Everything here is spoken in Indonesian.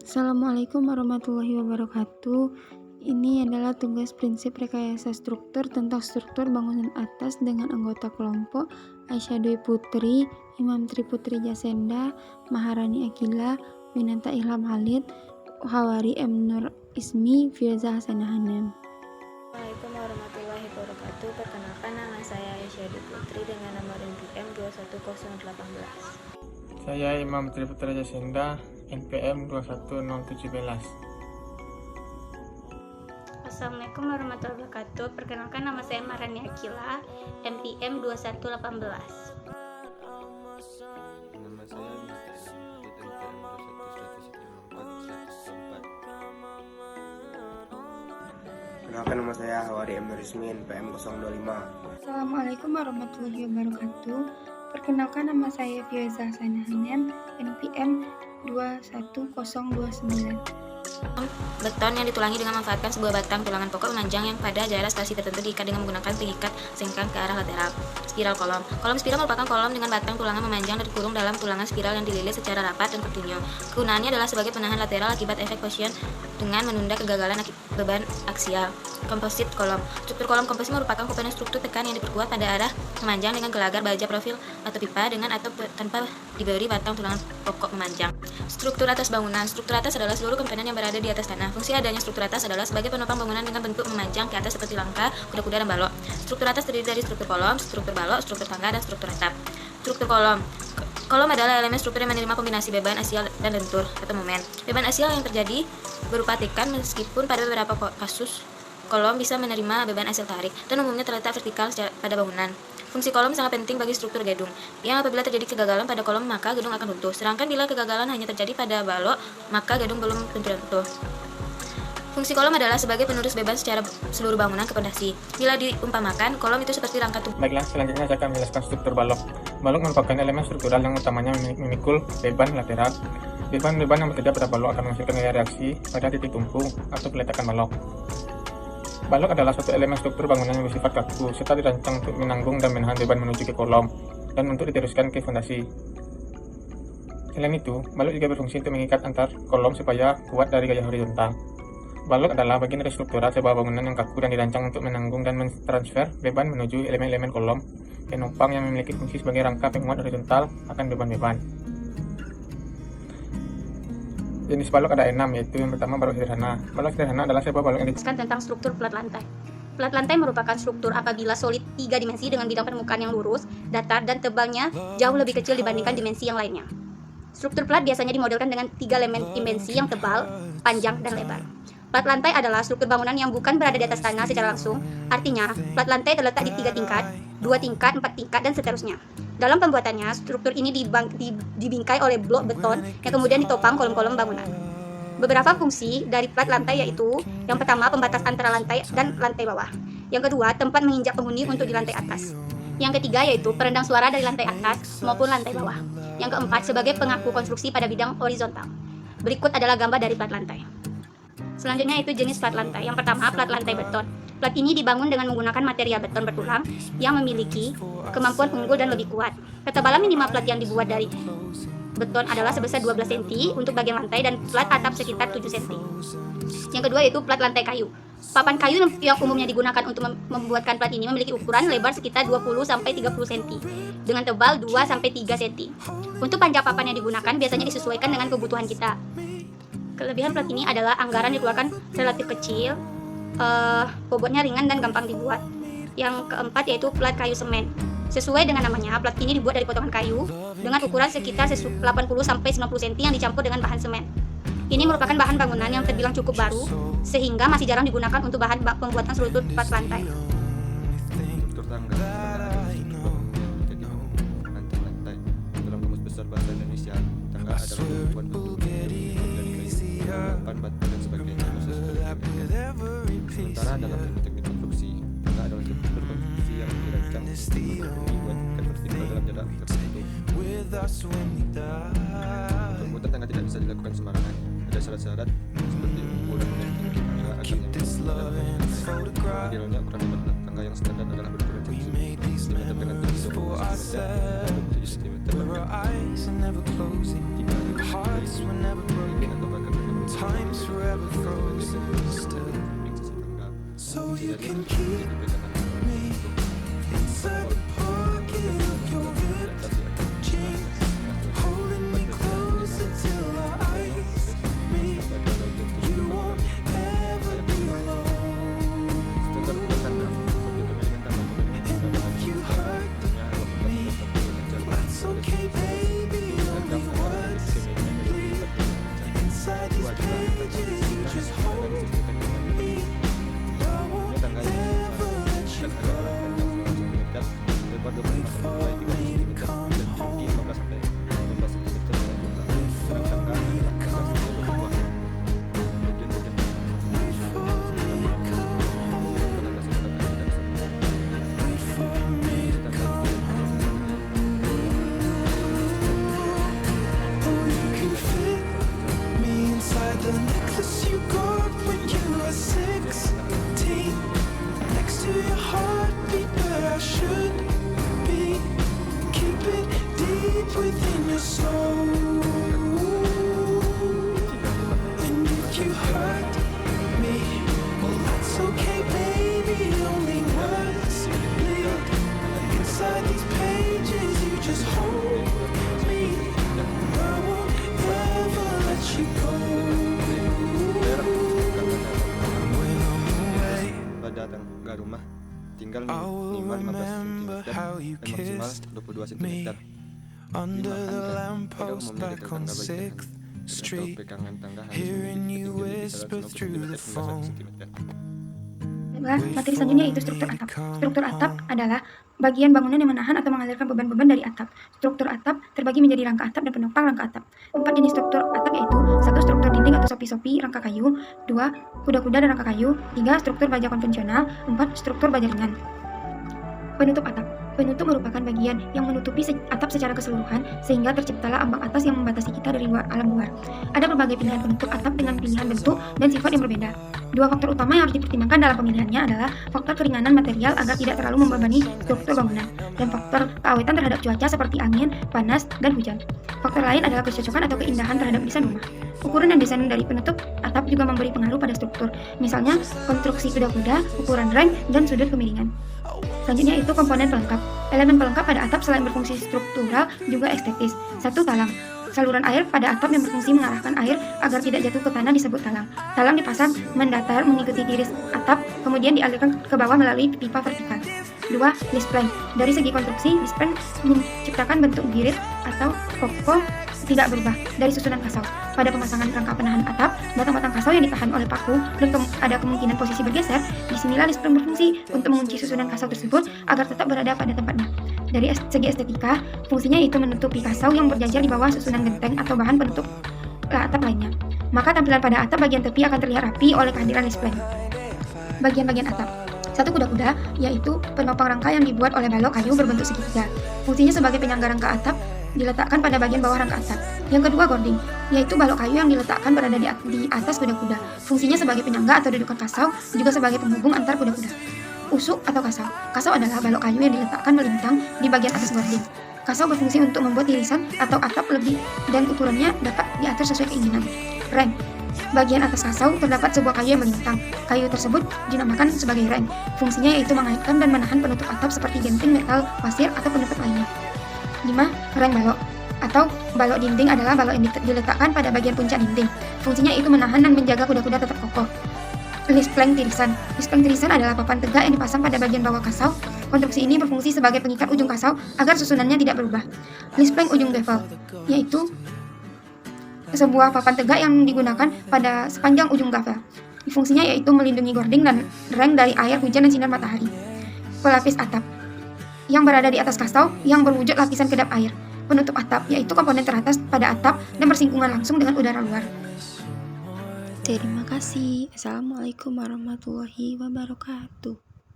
Assalamualaikum warahmatullahi wabarakatuh. Ini adalah tugas prinsip rekayasa struktur tentang struktur bangunan atas dengan anggota kelompok Aisyah Dwi Putri, Imam Tri Putri Jasenda, Maharani Akila, Winanta Ilham Halid, Hawari M. Nur Ismi, Firza Hasanah Hanem. Assalamualaikum warahmatullahi wabarakatuh. Perkenalkan, nama saya Aisyah Dwi Putri dengan nomor NPM 21018. Saya Imam Tri Putri Jasenda, NPM 21017. Assalamualaikum warahmatullahi wabarakatuh. Perkenalkan, nama saya Maharani Akila, NPM 2118. Nama saya Mr. NPM 21 Kenalkan, nama saya Hawari M. Nur Ismi, NPM 025. Assalamualaikum warahmatullahi wabarakatuh. Perkenalkan, nama saya Firza Hasanah Hanem, NPM 21029. Beton yang ditulangi dengan memanfaatkan sebuah batang tulangan pokok memanjang yang pada jarak spasi tertentu diikat dengan menggunakan pengikat sengkang ke arah lateral. Spiral kolom. Kolom spiral merupakan kolom dengan batang tulangan memanjang dan dikurung dalam tulangan spiral yang dililit secara rapat dan kontinu. Kegunaannya adalah sebagai penahan lateral akibat efek Poisson dengan menunda kegagalan beban aksial. Komposit kolom. Struktur kolom komposit merupakan komponen struktur tekan yang diperkuat pada arah memanjang dengan gelagar baja profil atau pipa dengan atau tanpa diberi batang tulangan pokok memanjang. Struktur atas bangunan. Struktur atas adalah seluruh komponen yang berada di atas tanah. Fungsi adanya struktur atas adalah sebagai penopang bangunan dengan bentuk memanjang ke atas seperti langkah, kuda-kuda, dan balok. Struktur atas terdiri dari struktur kolom, struktur balok, struktur tangga, dan struktur atap. Struktur kolom. Kolom adalah elemen struktur yang menerima kombinasi beban aksial dan lentur atau momen. Beban aksial yang terjadi berupa tekan meskipun pada beberapa kasus kolom bisa menerima beban aksial tarik dan umumnya terletak vertikal pada bangunan. Fungsi kolom sangat penting bagi struktur gedung, yang apabila terjadi kegagalan pada kolom maka gedung akan runtuh. Sedangkan bila kegagalan hanya terjadi pada balok, maka gedung belum tentu runtuh. Fungsi kolom adalah sebagai penerus beban secara seluruh bangunan ke pondasi. Bila diumpamakan, kolom itu seperti rangka tubuh. Baiklah, selanjutnya saya akan menjelaskan struktur balok. Balok merupakan elemen struktural yang utamanya memikul beban lateral. Beban-beban yang bekerja pada balok akan menghasilkan gaya reaksi pada titik tumpu atau peletakan balok. Balok adalah suatu elemen struktur bangunan yang bersifat kaku, serta dirancang untuk menanggung dan menahan beban menuju ke kolom, dan untuk diteruskan ke fondasi. Selain itu, balok juga berfungsi untuk mengikat antar kolom supaya kuat dari gaya horizontal. Balok adalah bagian dari struktural sebuah bangunan yang kaku dan dirancang untuk menanggung dan mentransfer beban menuju elemen-elemen kolom, penopang yang memiliki fungsi sebagai rangka penguat horizontal akan beban-beban. Jenis balok ada 6, yaitu yang pertama balok sederhana. Balok sederhana adalah sebuah balok yang Tentang struktur plat lantai. Plat lantai merupakan struktur apabila solid 3 dimensi dengan bidang permukaan yang lurus, datar, dan tebalnya jauh lebih kecil dibandingkan dimensi yang lainnya. Struktur plat biasanya dimodelkan dengan 3 elemen dimensi yang tebal, panjang, dan lebar. Plat lantai adalah struktur bangunan yang bukan berada di atas tanah secara langsung. Artinya, plat lantai terletak di 3 tingkat, 2 tingkat, 4 tingkat, dan seterusnya. Dalam pembuatannya, struktur ini dibingkai oleh blok beton yang kemudian ditopang kolom-kolom bangunan. Beberapa fungsi dari plat lantai yaitu, yang pertama, pembatas antara lantai dan lantai bawah. Yang kedua, tempat menginjak penghuni untuk di lantai atas. Yang ketiga yaitu peredam suara dari lantai atas maupun lantai bawah. Yang keempat, sebagai pengaku konstruksi pada bidang horizontal. Berikut adalah gambar dari plat lantai. Selanjutnya itu jenis plat lantai. Yang pertama, plat lantai beton. Plat ini dibangun dengan menggunakan material beton bertulang yang memiliki kemampuan unggul dan lebih kuat. Ketebalan minimal plat yang dibuat dari beton adalah sebesar 12 cm untuk bagian lantai dan plat atap sekitar 7 cm. Yang kedua yaitu plat lantai kayu. Papan kayu yang umumnya digunakan untuk membuatkan plat ini memiliki ukuran lebar sekitar 20-30 cm dengan tebal 2-3 cm. Untuk panjang papan yang digunakan biasanya disesuaikan dengan kebutuhan kita. Kelebihan plat ini adalah anggaran dikeluarkan relatif kecil, bobotnya ringan dan gampang dibuat. Yang keempat yaitu plat kayu semen. Sesuai dengan namanya, plat ini dibuat dari potongan kayu dengan ukuran sekitar 80-90 cm yang dicampur dengan bahan semen. Ini merupakan bahan bangunan yang terbilang cukup baru, sehingga masih jarang digunakan untuk bahan pembuatan struktur plat lantai. Struktur tangga jadi lantai. Dalam Kamus Besar Bahasa Indonesia, tangga adalah tumpuan bentuk dari kayu, papan, batu, dan sebagainya. Sementara dalam teknik konstruksi, tangga adalah struktur konstruksi yang dirancang dibuat vertikal dalam jarak tertentu. Pembuatan tangga tidak bisa dilakukan sembarangan. Ada syarat-syarat seperti ukuran dan tinggi tangga agar nyaman. Idealnya ukuran lebar tangga yang standar adalah berukuran cm dengan tinggi 20 cm dan 7 cm. Jika ada atau bahkan time's forever frozen still, so you can keep me inside the pocket of your ripped jeans, holding me closer till our eyes meet. You won't ever be alone, and if you hurt me, that's okay, baby. Only words bleed inside these pages. You just hold me. I won't ever let you go. Wait for me to come home. Wait for me to come home. Wait for me to come home. Wait for me to come home. Oh, you can fit me inside the necklace you got when you were 16, next to your heartbeat where I should be. Keep it deep within your soul, and if you hurt me, well, that's okay, baby. Only words bleed inside these pages. You just hold me. I won't ever let you go. When I'm away, datang ke rumah tinggal I will minimal 15 remember cm how you dan maksimal kissed 22 cm. me under the Pada lamppost umumnya back di on tetangga bagian 6th atau Street, pegangan tangga harus hearing memiliki you ketinggian whisper kisaran 90 through cm the hingga phone. 100 cm. Baiklah, materi selanjutnya yaitu struktur atap. Struktur atap adalah bagian bangunan yang menahan atau mengalirkan beban-beban dari atap. Struktur atap terbagi menjadi rangka atap dan penopang rangka atap. 4 jenis struktur atap yaitu 1. Struktur dinding atau sopi-sopi rangka kayu, 2. Kuda-kuda dan rangka kayu, 3. Struktur baja konvensional, 4. Struktur baja ringan. Penutup atap. Penutup merupakan bagian yang menutupi atap secara keseluruhan sehingga terciptalah ambang atas yang membatasi kita dari alam luar. Ada berbagai pilihan penutup atap dengan pilihan bentuk dan sifat yang berbeda. Dua faktor utama yang harus dipertimbangkan dalam pemilihannya adalah faktor keringanan material agar tidak terlalu membebani struktur bangunan, dan faktor keawetan terhadap cuaca seperti angin, panas, dan hujan. Faktor lain adalah kecocokan atau keindahan terhadap desain rumah. Ukuran dan desain dari penutup atap juga memberi pengaruh pada struktur, misalnya konstruksi kuda-kuda, ukuran reng, dan sudut kemiringan. Selanjutnya itu komponen pelengkap. Elemen pelengkap pada atap selain berfungsi struktural juga estetis. 1. Talang. Saluran air pada atap yang berfungsi mengarahkan air agar tidak jatuh ke tanah disebut talang. Talang dipasang mendatar mengikuti tiris atap, kemudian dialirkan ke bawah melalui pipa vertikal. 2. List plank. Dari segi konstruksi, list plank menciptakan bentuk girit atau kokoh tidak berubah dari susunan kasau. Pada pemasangan rangka penahan atap, batang-batang kasau yang ditahan oleh paku dan ada kemungkinan posisi bergeser, disinilah list plank berfungsi untuk mengunci susunan kasau tersebut agar tetap berada pada tempatnya. Dari segi estetika, fungsinya yaitu menutupi kasau yang berjajar di bawah susunan genteng atau bahan penutup atap lainnya. Maka tampilan pada atap bagian tepi akan terlihat rapi oleh kehadiran list plank. Bagian-bagian atap. 1. Kuda-kuda, yaitu penopang rangka yang dibuat oleh balok kayu berbentuk segitiga. Fungsinya sebagai penyangga rangka atap diletakkan pada bagian bawah rangka atap. Yang kedua, gording, yaitu balok kayu yang diletakkan berada di atas kuda-kuda. Fungsinya sebagai penyangga atau dudukan kasau, juga sebagai penghubung antar kuda-kuda. Usuk atau kasau. Kasau adalah balok kayu yang diletakkan melintang di bagian atas gording. Kasau berfungsi untuk membuat irisan atau atap lebih dan ukurannya dapat diatur sesuai keinginan. Reng. Bagian atas kasau terdapat sebuah kayu yang melintang. Kayu tersebut dinamakan sebagai reng. Fungsinya yaitu mengaitkan dan menahan penutup atap seperti genting, metal, pasir, atau penutup lainnya. 5. Reng balok atau balok dinding adalah balok yang diletakkan pada bagian puncak dinding. Fungsinya itu menahan dan menjaga kuda-kuda tetap kokoh. List plank tirisan. List plank tirisan adalah papan tegak yang dipasang pada bagian bawah kasau. Konstruksi ini berfungsi sebagai pengikat ujung kasau agar susunannya tidak berubah. List plank ujung gavel, yaitu sebuah papan tegak yang digunakan pada sepanjang ujung gavel. Fungsinya yaitu melindungi gording dan reng dari air, hujan, dan sinar matahari. Pelapis atap yang berada di atas kasau yang berwujud lapisan kedap air. Penutup atap, yaitu komponen teratas pada atap dan bersinggungan langsung dengan udara luar. Terima kasih. Assalamualaikum warahmatullahi wabarakatuh.